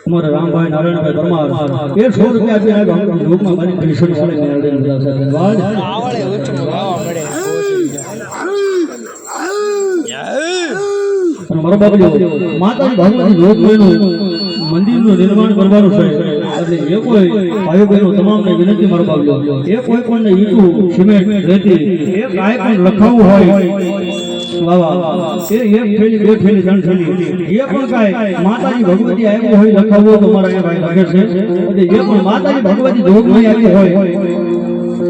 हमारे रामभाई नारायण भाई परमार 100 रुपया भी आगे हम लोग में बनी कृष्ण वाले नारायण भाई धन्यवाद आवड़े उच्च गावा पड़े મારો બાપુ માતાજી ભગવાનની લોકમેનું મંદિરનું નિર્માણ કરવાનું છે એટલે એ કોઈ ભાઈઓ બહેનો તમામને વિનંતી મારો બાપુ એ કોઈ પણ ઈંટું સિમેન્ટ રેતી એ કાંઈ પણ લખાવું હોય વાવા એ એક થેલી બે થેલી ત્રણ થેલી એ પણ કાંઈ માતાજી ભગવતી આવ્યું હોય લખાવું તો મારા એ ભાઈ લખે છે એટલે એ પણ માતાજી ભગવતી જોગમાં આવી હોય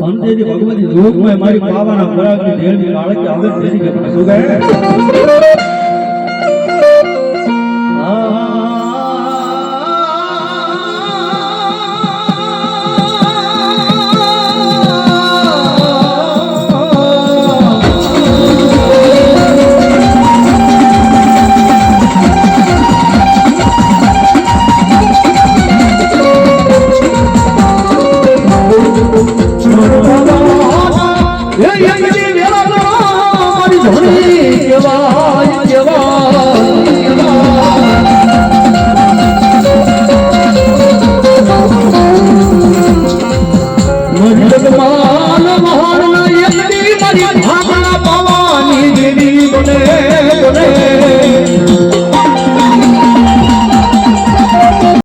અંતેજી ભગવતી જોગમાં મારી પાવાના બરાબરની ઢેરની કાળકી આવે તેની કે શું કહે